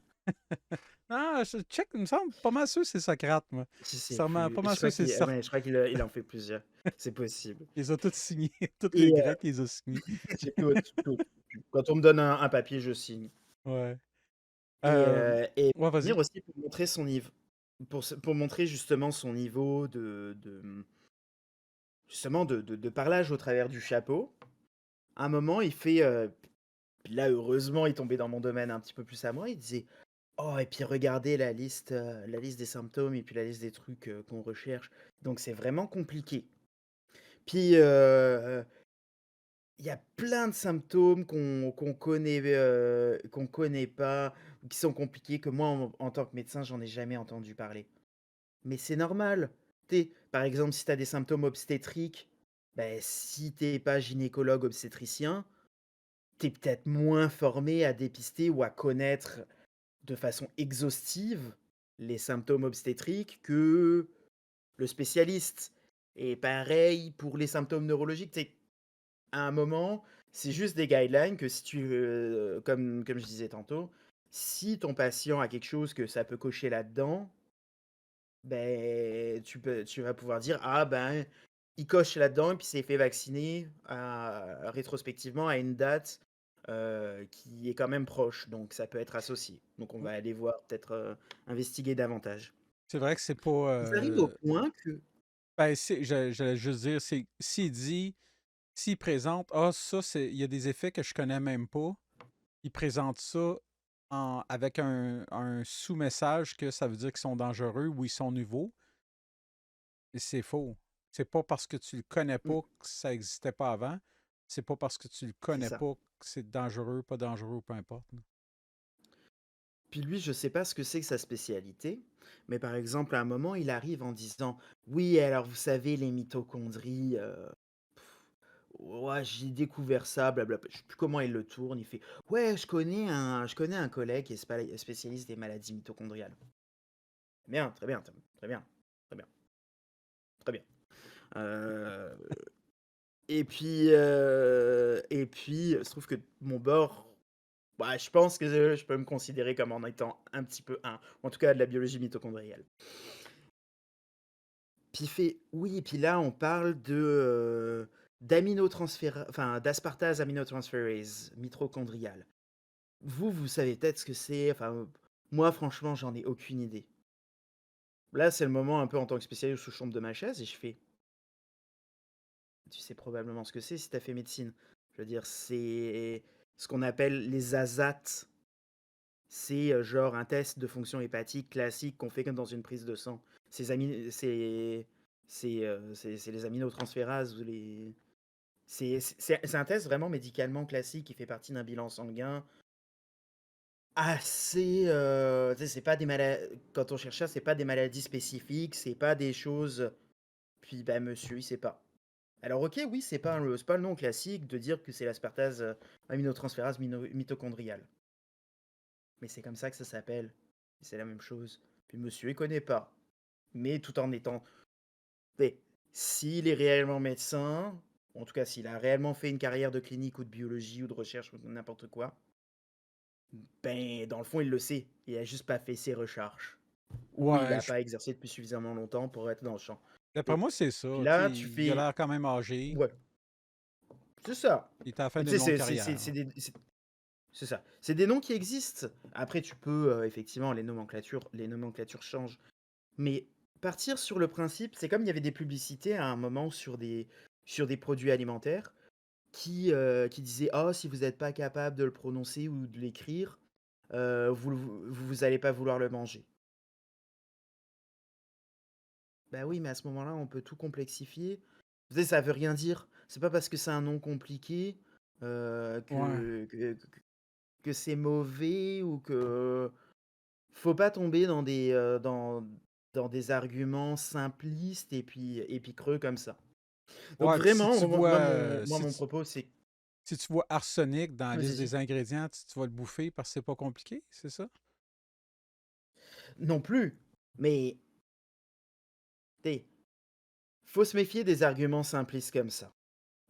Ah, je check, il me semble pas mal sûr que c'est Socrate, moi. je sais Sûrement, plus. pas mal Je sûr crois que c'est qu'il ouais, je crois qu'il il en fait plusieurs. C'est possible. ils ont tous signé. Tous les Et Grecs, ils ont signé. j'ai tout, tout. Quand on me donne un papier, je signe. Ouais. Et, Euh, et ouais, venir vas-y. aussi pour montrer son niveau, pour montrer justement son niveau justement de parlage au travers du chapeau. À un moment, il fait, puis là, heureusement, il tombait dans mon domaine un petit peu plus à moi. Il disait, oh, et puis regardez la liste des symptômes et puis la liste des trucs qu'on recherche. Donc c'est vraiment compliqué. Puis il y a plein de symptômes qu'on connaît pas, ou qui sont compliqués, que moi, en tant que médecin, j'en ai jamais entendu parler. Mais c'est normal. Par exemple, si tu as des symptômes obstétriques, ben, si t'es pas gynécologue obstétricien, tu es peut-être moins formé à dépister ou à connaître de façon exhaustive les symptômes obstétriques que le spécialiste. Et pareil pour les symptômes neurologiques. À un moment, c'est juste des guidelines que si comme je disais tantôt, si ton patient a quelque chose que ça peut cocher là-dedans, ben, tu vas pouvoir dire, ah ben, il coche là-dedans et puis s'est fait vacciner rétrospectivement à une date qui est quand même proche, donc ça peut être associé. Donc on va aller voir, peut-être investiguer davantage. C'est vrai que c'est pas. Ils arrivent au point que... Ben, j'allais juste dire, s'il présente, ah, ça, il y a des effets que je connais même pas, il présente ça avec un sous-message que ça veut dire qu'ils sont dangereux ou ils sont nouveaux. Et c'est faux. C'est pas parce que tu le connais Mm, pas que ça n'existait pas avant. C'est pas parce que tu le c'est connais ça. pas que c'est dangereux, pas dangereux, peu importe, là. Puis lui, je sais pas ce que c'est que sa spécialité, mais par exemple, à un moment, il arrive en disant, oui, alors vous savez, les mitochondries, ouais, j'ai découvert ça, blablabla. Je sais plus comment il le tourne. Il fait, ouais, je connais un collègue qui est spécialiste des maladies mitochondriales. Bien, très bien, très bien, très bien, très bien. Euh, et puis, il se trouve que mon bord, bah, je pense que je peux me considérer comme en étant un petit peu en tout cas de la biologie mitochondriale. Puis il fait, oui, et puis là, on parle enfin, d'aspartase aminotransférase mitochondriale. Vous savez peut-être ce que c'est. Enfin, moi, franchement, j'en ai aucune idée. Là, c'est le moment un peu en tant que spécialiste où je tombe de ma chaise et je fais, tu sais probablement ce que c'est si tu as fait médecine. Je veux dire, c'est ce qu'on appelle les azates. C'est genre un test de fonction hépatique classique qu'on fait comme dans une prise de sang. C'est les aminotransférases ou les. C'est un test vraiment médicalement classique qui fait partie d'un bilan sanguin assez. Tu sais, c'est pas des maladies. Quand on cherche ça, c'est pas des maladies spécifiques, c'est pas des choses. Puis, bah, monsieur, il sait pas. Alors, ok, oui, c'est pas le nom classique de dire que c'est l'aspartase aminotransférase mitochondriale. Mais c'est comme ça que ça s'appelle. C'est la même chose. Puis, monsieur, il connaît pas. Mais tout en étant. Mais s'il est réellement médecin, en tout cas, s'il a réellement fait une carrière de clinique ou de biologie ou de recherche ou n'importe quoi, ben, dans le fond, il le sait. Il a juste pas fait ses recherches. Ou il Ouais, a pas exercé depuis suffisamment longtemps pour être dans le champ. d'après Et moi, c'est ça. puis Tu sais, là, tu il a fais... l'air quand même âgé. Ouais, c'est ça. Il est à la fin Mais tu d'une sais, longue carrière. c'est ça. C'est des noms qui existent. Après, tu peux, effectivement, les nomenclatures changent. Mais partir sur le principe, c'est comme il y avait des publicités à un moment sur des produits alimentaires. qui disait: «Oh, si vous n'êtes pas capable de le prononcer ou de l'écrire, vous allez pas vouloir le manger». Bah oui, mais à ce moment-là, on peut tout complexifier. Tu sais, ça veut rien dire. C'est pas parce que c'est un nom compliqué, Ouais. que c'est mauvais ou que faut pas tomber dans des arguments simplistes et puis creux comme ça. Donc Ouais, puis si tu vraiment, vois, moi mon propos, c'est si tu vois arsenic dans la liste vas-y. des ingrédients, tu vas le bouffer parce que c'est pas compliqué, c'est ça? Non plus, mais tu faut se méfier des arguments simplistes comme ça.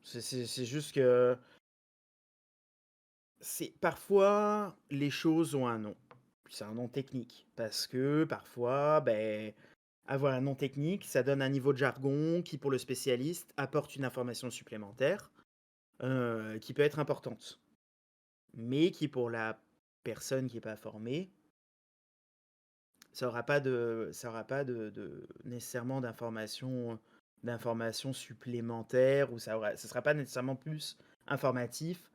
C'est juste que c'est parfois les choses ont un nom. Puis c'est un nom technique parce que parfois, ben, avoir un nom technique, ça donne un niveau de jargon qui, pour le spécialiste, apporte une information supplémentaire, qui peut être importante. Mais qui, pour la personne qui est pas formée, ça aura pas de nécessairement d'informations supplémentaires ou ça sera pas nécessairement plus informatif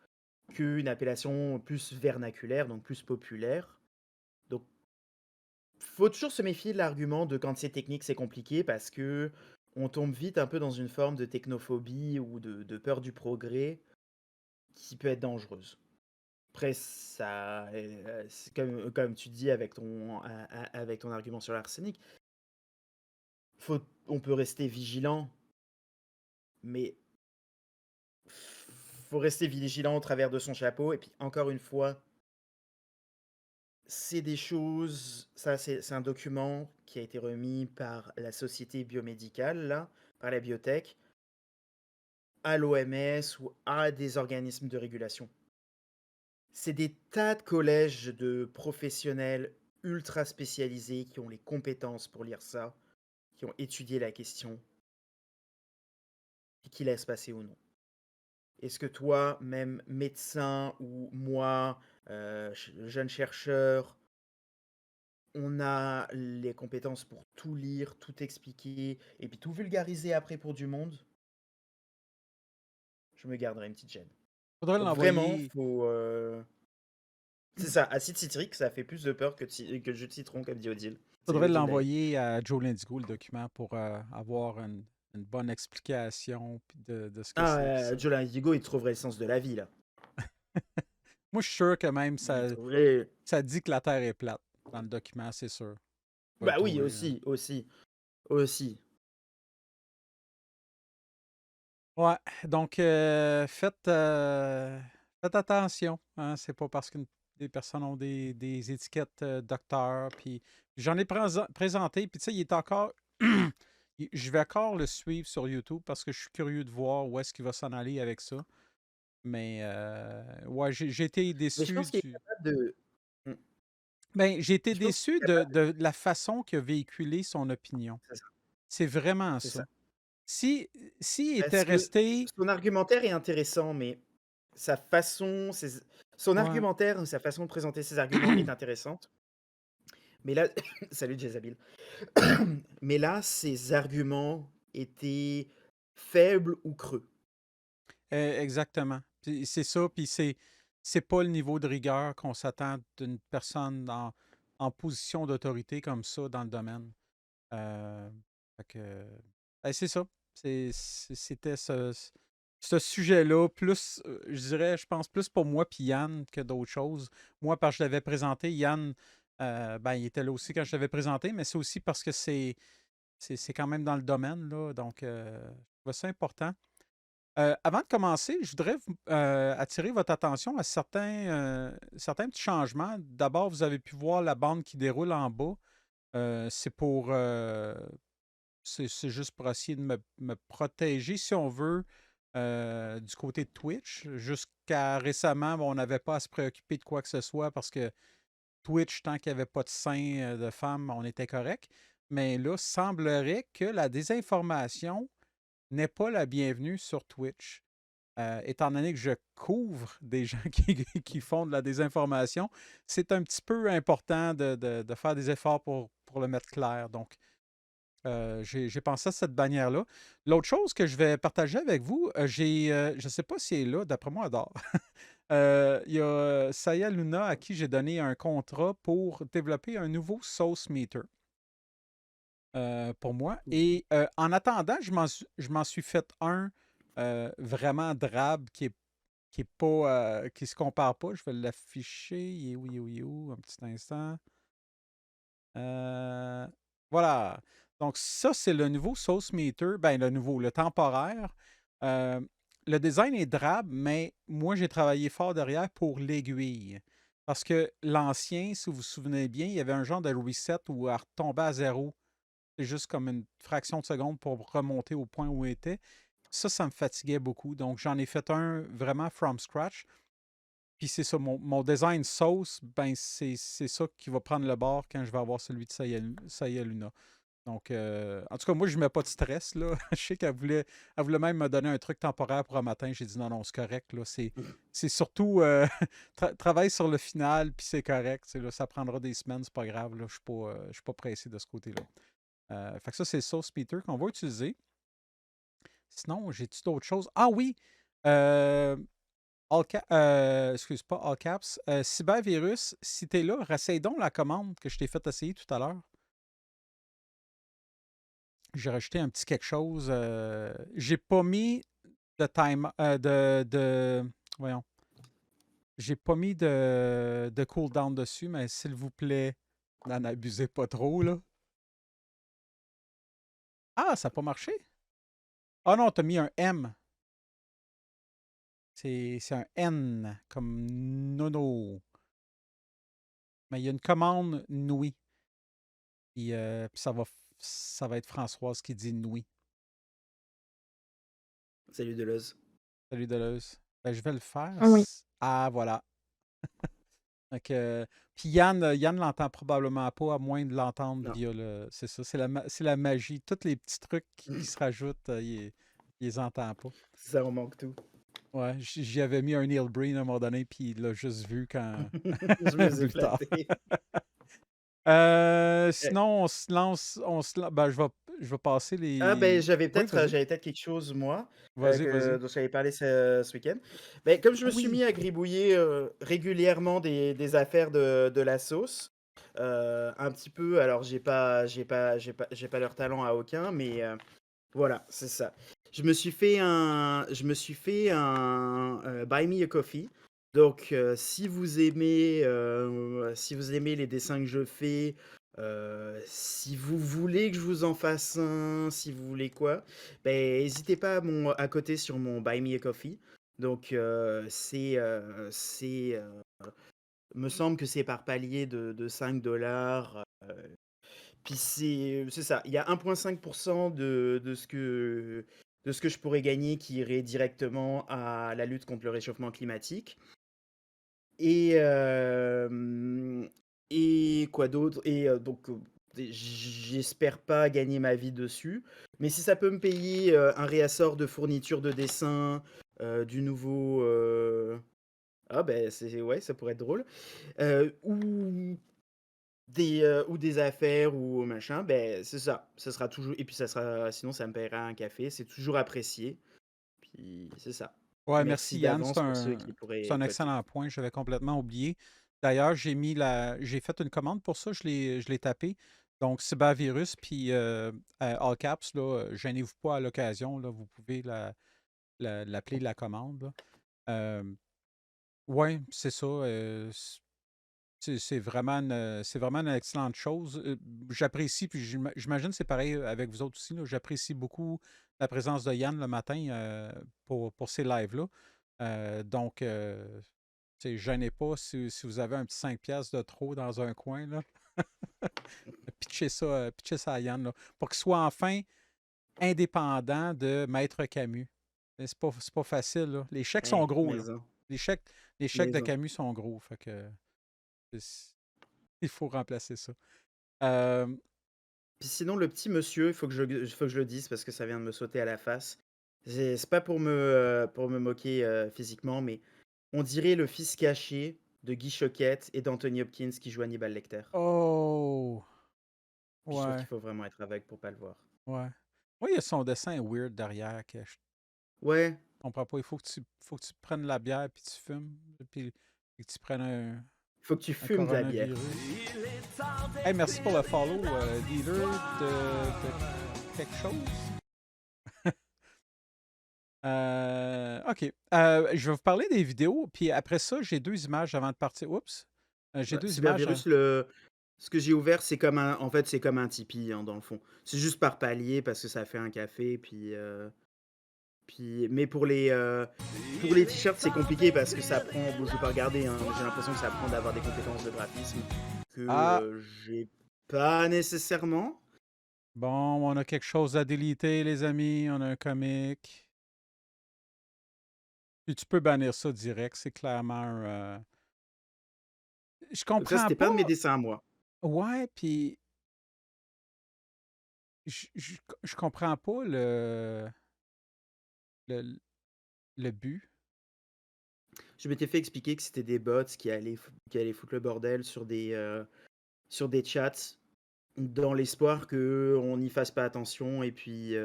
qu'une appellation plus vernaculaire, donc plus populaire. Donc, faut toujours se méfier de l'argument de quand c'est technique, c'est compliqué parce que on tombe vite un peu dans une forme de technophobie ou de peur du progrès qui peut être dangereuse. Après, ça, c'est comme tu dis avec ton argument sur l'arsenic, on peut rester vigilant, mais faut rester vigilant au travers de son chapeau. Et puis, encore une fois, c'est des choses, ça c'est un document qui a été remis par la société biomédicale, là, par la biotech, à l'OMS ou à des organismes de régulation. C'est des tas de collèges de professionnels ultra spécialisés qui ont les compétences pour lire ça, qui ont étudié la question et qui laissent passer ou non. Est-ce que toi, même médecin ou moi, jeune chercheur, on a les compétences pour tout lire, tout expliquer et puis tout vulgariser après pour du monde? Je me garderai une petite gêne. Faudrait Donc vraiment, l'envoyer. c'est ça, acide citrique, ça fait plus de peur que le jus de citron, comme dit Odile. C'est Faudrait Odile d'ailleurs. l'envoyer à Joe Lindigo, le document, pour avoir une bonne explication puis de ce que Ah, c'est. Puis ça. Joe Indigo, il trouverait le sens de la vie, là. Moi, je suis sûr que même Il ça, trouverait... ça dit que la Terre est plate dans le document, c'est sûr. On va le Bah oui, trouver, hein. aussi, aussi, aussi. Ouais, donc faites attention, hein, c'est pas parce que des personnes ont des étiquettes docteur, puis j'en ai présenté, puis tu sais, il est encore, je vais encore le suivre sur YouTube parce que je suis curieux de voir où est-ce qu'il va s'en aller avec ça. Mais ouais, j'ai été Mais je déçu pense qu'il est du. capable de... Mm. Ben, j'ai été Je pense qu'il déçu est capable de la façon qu'il a véhiculé son opinion. C'est ça. C'est vraiment C'est ça. ça. Si, s'il était Parce que resté. son argumentaire est intéressant, mais sa façon, son Ouais. argumentaire, sa façon de présenter ses arguments est intéressante. Mais là, salut Jezabel. Mais là, ses arguments étaient faibles ou creux. Exactement. Puis c'est ça, puis c'est pas le niveau de rigueur qu'on s'attend d'une personne en position d'autorité comme ça dans le domaine. Euh, fait que, ben, c'est ça. C'était ce sujet-là, plus, je dirais, je pense plus pour moi puis Yann que d'autres choses. Moi, parce que je l'avais présenté, Yann, ben, il était là aussi quand je l'avais présenté, mais c'est aussi parce que c'est quand même dans le domaine, là. Donc, je trouve ça important. Avant de commencer, je voudrais attirer votre attention à certains petits changements. D'abord, vous avez pu voir la bande qui déroule en bas. C'est pour c'est juste pour essayer de me protéger, si on veut, du côté de Twitch. Jusqu'à récemment, bon, on n'avait pas à se préoccuper de quoi que ce soit parce que Twitch, tant qu'il n'y avait pas de sein de femme, on était correct. Mais là, semblerait que la désinformation n'est pas la bienvenue sur Twitch. Étant donné que je couvre des gens qui font de la désinformation, c'est un petit peu important de faire des efforts pour le mettre clair. Donc, J'ai pensé à cette bannière-là. L'autre chose que je vais partager avec vous, je ne sais pas si elle est là, d'après moi, elle dort. Il y a Saya Luna à qui j'ai donné un contrat pour développer un nouveau sauce meter pour moi. Et en attendant, je m'en suis fait un vraiment drabe qui est pas qui se compare pas. Je vais l'afficher. Il est où, il est où, il est où? Un petit instant. Euh, voilà. Donc, ça, c'est le nouveau Sauce Meter. Ben, le nouveau, le temporaire. Euh, le design est drabe, mais moi, j'ai travaillé fort derrière pour l'aiguille. Parce que l'ancien, si vous vous souvenez bien, il y avait un genre de reset où elle retombait à zéro. C'est juste comme une fraction de seconde pour remonter au point où elle était. Ça me fatiguait beaucoup. Donc, j'en ai fait un vraiment from scratch. Puis c'est ça, mon design sauce, ben c'est ça qui va prendre le bord quand je vais avoir celui de Saya Luna. Donc, en tout cas, moi, je ne mets pas de stress, là. Je sais elle voulait même me donner un truc temporaire pour un matin. J'ai dit non, non, c'est correct, là. C'est surtout travaille sur le final, puis c'est correct. Là, ça prendra des semaines, c'est pas grave, là. Je suis pas pressé de ce côté-là. Fait que ça, c'est Sauce Peter qu'on va utiliser. Sinon, j'ai-tu d'autres choses? Ah oui! Euh, excuse pas, all caps. Cybervirus, si t'es là, rassaye donc la commande que je t'ai fait essayer tout à l'heure. J'ai rajouté un petit quelque chose. J'ai pas mis de time. Voyons. J'ai pas mis de cooldown dessus, mais s'il vous plaît, n'en abusez pas trop, là. Ah, ça n'a pas marché? Ah non, t'as mis un M. C'est un N, comme nono. Mais il y a une commande Nui. Puis ça va être Françoise qui dit Nui. Salut Deleuze. Salut Deleuze. Ben, je vais le faire. Ah oui. Ah, voilà. Puis Yann l'entend probablement pas, à moins de l'entendre Non, via le. C'est ça, c'est la magie. Tous les petits trucs qui se rajoutent, il les entend pas. ça on manque tout. Ouais, j'y avais mis un Neil Breen à un moment donné, puis il l'a juste vu quand. Je me suis plus tard. flatté. Sinon, on se lance. Ben, je vais passer Ah ben les. j'avais Oui, peut-être vas-y. quelque chose moi Vas-y, vas-y. dont j'avais parlé ce week-end. Ben, comme je Ah me suis oui! mis à gribouiller régulièrement des affaires de la sauce, un petit peu. Alors j'ai pas leur talent à aucun, mais voilà, c'est ça. Je me suis fait un Buy Me a Coffee. Donc, si vous aimez les dessins que je fais, si vous voulez que je vous en fasse un, si vous voulez quoi, ben, n'hésitez pas à côté sur mon Buy Me a Coffee. Donc, me semble que c'est par palier de 5 dollars. Puis c'est ça, il y a 1,5% de ce que je pourrais gagner qui irait directement à la lutte contre le réchauffement climatique. Et, et quoi d'autre? Et donc, j'espère pas gagner ma vie dessus. Mais si ça peut me payer un réassort de fourniture de dessin, du nouveau. Ah ben, ouais, ça pourrait être drôle. Ou des affaires ou machin, ben c'est ça. Ça sera toujours. Et puis ça sera. Sinon, ça me paiera un café. C'est toujours apprécié. Puis c'est ça. Ouais, merci Merci Yann. d'avance pour ceux qui C'est pourraient un coter. excellent point. J'avais complètement oublié. D'ailleurs, j'ai fait une commande pour ça. Je l'ai tapé. Donc, Cybervirus, puis All Caps, là, gênez-vous pas à l'occasion. Là, vous pouvez l'appeler la commande. Là. Ouais, c'est ça. C'est vraiment une excellente chose. J'apprécie, puis j'imagine que c'est pareil avec vous autres aussi. Là, j'apprécie beaucoup la présence de Yann le matin pour ces lives-là. Donc, gênez pas si vous avez un petit 5$ de trop dans un coin, là. Pitchez ça à Yann, là, pour qu'il soit enfin indépendant de Maître Camus. C'est pas facile, là. Les chèques sont gros, là. Maison. Les chèques, les chèques de Maison. Camus sont gros. Fait que c'est- il faut remplacer ça. Euh, Puis sinon, le petit monsieur, il faut que je le dise parce que ça vient de me sauter à la face. C'est pas pour me moquer physiquement, mais on dirait le fils caché de Guy Choquette et d'Anthony Hopkins qui joue Hannibal Lecter. Oh! Puis je trouve qu'il Ouais, faut vraiment être aveugle pour pas le voir. ouais. Oui, il y a son dessin weird derrière que je Ouais, comprends pas. Il faut que tu prennes la bière puis tu fumes, puis que tu prennes faut que tu un fumes de la bière. coronavirus. Hey, merci pour le follow, dealer de quelque chose. OK. Je vais vous parler des vidéos, puis après ça, j'ai 2 images avant de partir. Oups! J'ai Bah, 2 images, Cybervirus, ce que j'ai ouvert, c'est comme en fait, c'est comme un Tipeee, hein, dans le fond. C'est juste par palier parce que ça fait un café, puis mais pour les t-shirts, c'est compliqué parce que ça prend bon, je vais pas regarder, hein, mais j'ai l'impression que ça prend d'avoir des compétences de graphisme que, ah! j'ai pas nécessairement. Bon, on a quelque chose à déliter, les amis. On a un comic. Puis tu peux bannir ça direct, c'est clairement je Donc ça, comprends c'était pas un de mes pas. dessins à moi. Ouais, puis je comprends pas le le but. Je m'étais fait expliquer que c'était des bots qui allaient foutre le bordel sur des chats dans l'espoir qu'on n'y fasse pas attention et puis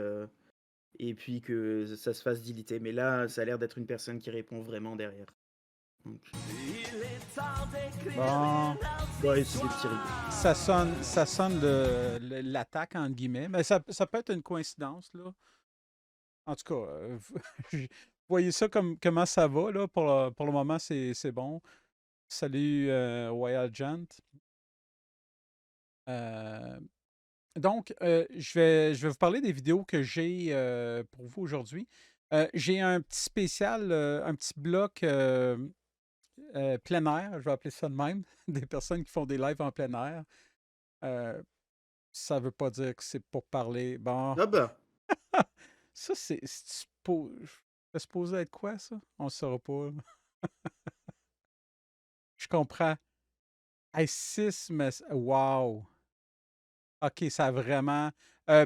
que ça se fasse deleter. Mais là, ça a l'air d'être une personne qui répond vraiment derrière. Donc, Bon, ouais, c'est des petits rigolos. ça sonne l'attaque entre guillemets, mais ça peut être une coïncidence, là. En tout cas, vous voyez ça comme comment ça va, là, pour le moment, c'est bon. Salut, Royal Gent. Euh, donc, je vais vous parler des vidéos que j'ai pour vous aujourd'hui. J'ai un petit spécial, un petit bloc plein air, je vais appeler ça de même, des personnes qui font des lives en plein air. Euh, Ça veut pas dire que c'est pour parler. Bon, Ah bah, ça, c'est supposé être quoi, ça? On ne saura pas, là. Je comprends. Hey, 6 wow! OK, ça a vraiment.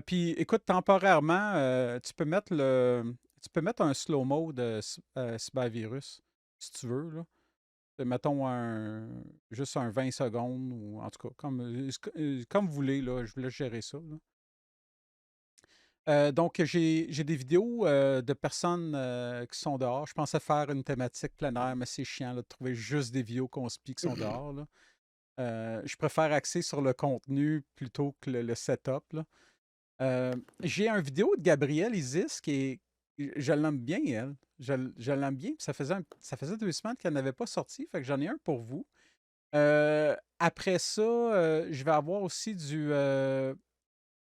Puis écoute, temporairement, tu peux mettre un slow-mo de Cybervirus, si tu veux, là. Mettons juste un 20 secondes, ou en tout cas, comme vous voulez, là, je vous laisse gérer ça, là. Donc, j'ai des vidéos de personnes qui sont dehors. Je pensais faire une thématique plein air, mais c'est chiant là, de trouver juste des vidéos qu'on se qui sont dehors, là. Je préfère axer sur le contenu plutôt que le setup, là. J'ai un vidéo de Gabrielle Isis qui est. Je l'aime bien, elle. Je l'aime bien. Puis ça faisait 2 semaines qu'elle n'avait pas sorti. Fait que j'en ai un pour vous. Après ça, je vais avoir aussi du.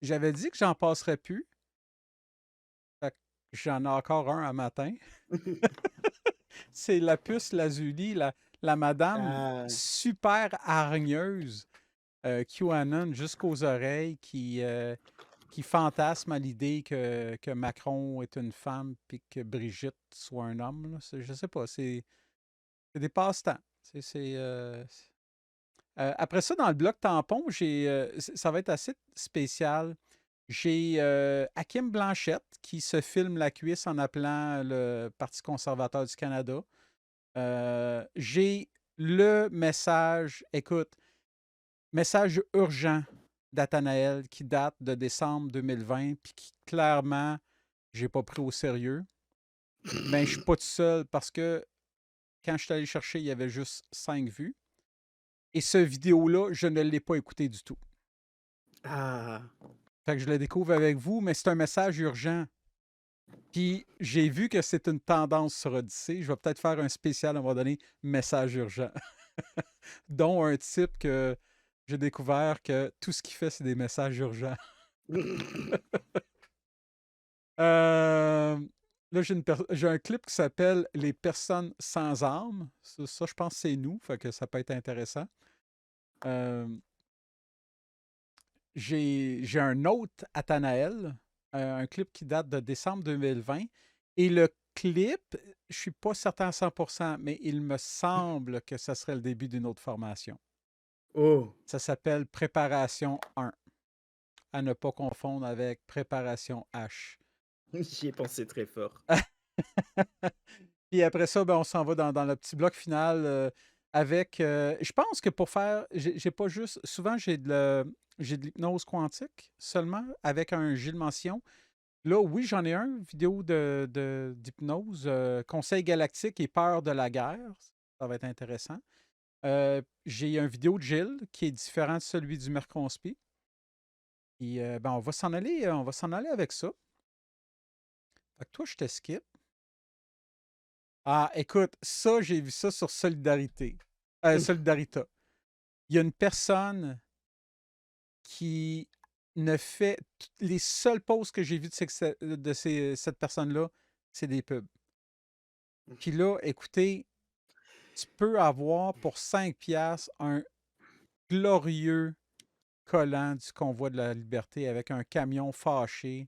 J'avais dit que j'en passerais plus. Fait que j'en ai encore un à matin. C'est la puce Lazuli, la madame ah, super hargneuse, QAnon jusqu'aux oreilles, qui fantasme à l'idée que Macron est une femme puis que Brigitte soit un homme, là. Je sais pas, c'est des passe-temps. Après ça, dans le bloc tampon, ça va être assez spécial. J'ai Hakim Blanchette qui se filme la cuisse en appelant le Parti conservateur du Canada. J'ai le message, écoute, message urgent d'Athanaël qui date de décembre 2020 puis qui clairement, j'ai pas pris au sérieux. Mais je suis pas tout seul parce que quand je suis allé chercher, il y avait juste 5 vues. Et ce vidéo-là, je ne l'ai pas écouté du tout. ah, Fait que je le découvre avec vous, mais c'est un message urgent. Puis j'ai vu que c'est une tendance sur Odyssée. Je vais peut-être faire un spécial à un moment donné, message urgent. Dont un type que j'ai découvert que tout ce qu'il fait, c'est des messages urgents. Euh, Là, j'ai un clip qui s'appelle Les personnes sans armes. Ça, je pense que c'est nous, fait que ça peut être intéressant. Euh, j'ai un autre Athanaël, un clip qui date de décembre 2020. Et le clip, je suis pas certain à 100%, mais il me semble que ça serait le début d'une autre formation. oh, Ça s'appelle Préparation 1, à ne pas confondre avec Préparation H. j'y ai pensé très fort. Puis après ça, ben, on s'en va dans le petit bloc final. avec, je pense que pour faire, j'ai pas juste, souvent j'ai de l'hypnose quantique seulement avec un Gilles Mention. Là, oui, j'en ai un, vidéo d'hypnose, Conseil galactique et peur de la guerre. Ça va être intéressant. J'ai un vidéo de Gilles qui est différent de celui du Mercronspi. Et ben, on va s'en aller avec ça. Fait que toi, je te skip. Ah, écoute, ça, j'ai vu ça sur Solidarité. Solidarita. Il y a une personne qui ne fait. Les seuls posts que j'ai vus cette personne-là, c'est des pubs. Puis là, écoutez, tu peux avoir pour 5 piastres un glorieux collant du convoi de la liberté avec un camion fâché.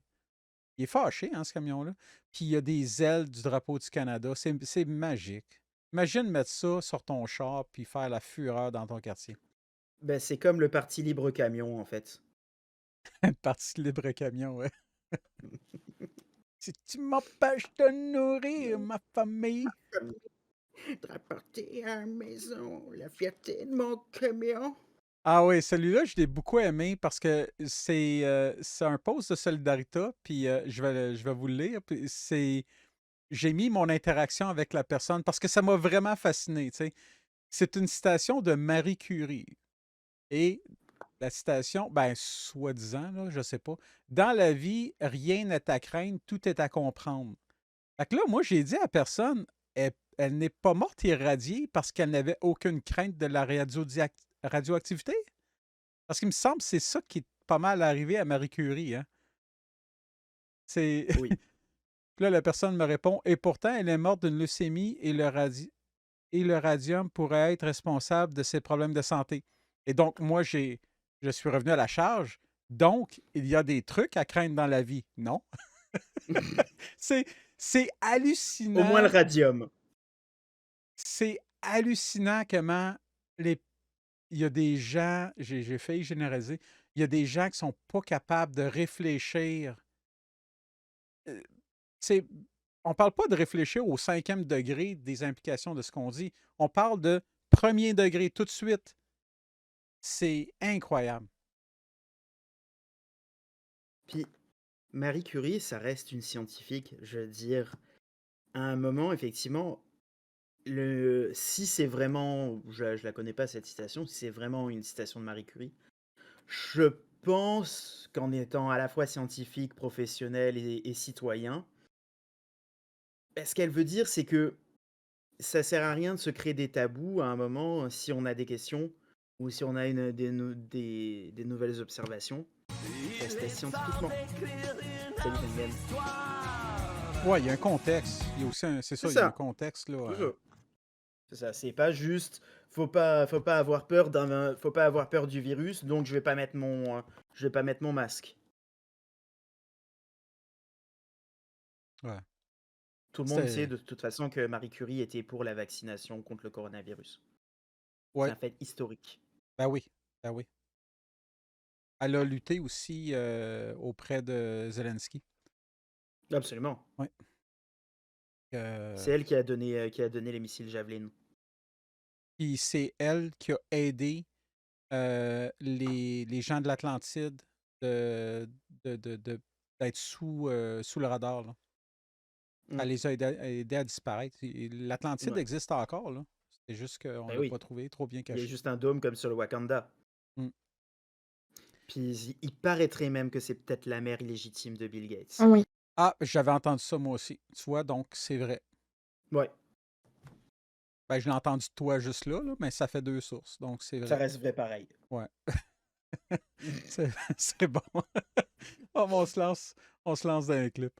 Il est fâché, hein, ce camion-là. Puis il y a des ailes du drapeau du Canada. C'est magique. Imagine mettre ça sur ton char puis faire la fureur dans ton quartier. Ben, c'est comme le Parti Libre Camion, en fait. Parti libre camion, ouais. Si tu m'empêches de nourrir ma famille. De rapporter à la maison la fierté de mon camion. Ah oui, celui-là, je l'ai beaucoup aimé parce que c'est un post de Solidarité, puis je vais vous le lire. Puis j'ai mis mon interaction avec la personne parce que ça m'a vraiment fasciné. Tu sais. C'est une citation de Marie Curie. Et la citation, ben, soi-disant, là, je sais pas. Dans la vie, rien n'est à craindre, tout est à comprendre. Fait que là, moi, j'ai dit à personne, elle n'est pas morte irradiée parce qu'elle n'avait aucune crainte de la radioactivité. Parce qu'il me semble que c'est ça qui est pas mal arrivé à Marie Curie. Hein? C'est... Oui. Puis là, la personne me répond, et pourtant, elle est morte d'une leucémie et le radium pourrait être responsable de ses problèmes de santé. Et donc, moi, je suis revenu à la charge. Donc, il y a des trucs à craindre dans la vie. Non. c'est, c'est Au moins le hallucinant. radium. C'est hallucinant comment il y a des gens, j'ai failli généraliser, il y a des gens qui sont pas capables de réfléchir. Euh, c'est, on parle pas de réfléchir au 5e degré des implications de ce qu'on dit. On parle de premier degré tout de suite. C'est incroyable. Puis Marie Curie, ça reste une scientifique. Je veux dire, à un moment, effectivement, si c'est vraiment, je la connais pas cette citation, si c'est vraiment une citation de Marie Curie, je pense qu'en étant à la fois scientifique, professionnel et citoyen, ce qu'elle veut dire, c'est que ça sert à rien de se créer des tabous à un moment si on a des questions ou si on a des nouvelles observations. Rester scientifiquement. Salut, Daniel. Ouais, il y a un contexte. Il y a aussi c'est C'est ça, il y a un ça. contexte là. C'est ça. C'est ça. C'est pas juste. Faut pas avoir peur faut pas avoir peur du virus. Donc je vais pas mettre mon masque. Ouais. Tout le monde sait de toute façon que Marie Curie était pour la vaccination contre le coronavirus. C'est Ouais. un fait historique. Ben oui. Ben oui. Elle a lutté aussi auprès de Zelensky. Absolument. Oui. C'est elle qui a donné les missiles Javelin. Puis c'est elle qui a aidé les gens de l'Atlantide d'être sous le radar. Là. Elle les a aidés à disparaître. L'Atlantide Ouais. existe encore. Là. C'est juste qu'on ne Ben l'a oui. pas trouvé, trop bien Il y a caché. juste un dôme comme sur le Wakanda. Mm. Puis il paraîtrait même que c'est peut-être la mère illégitime de Bill Gates. Ah oui. Ah, j'avais entendu ça moi aussi. Tu vois, donc c'est vrai. Ouais, Ben, je l'ai entendu de toi juste là, mais ça fait 2 sources, donc c'est ça vrai. reste vrai pareil. Ouais. C'est bon. Oh, on se lance dans un clip.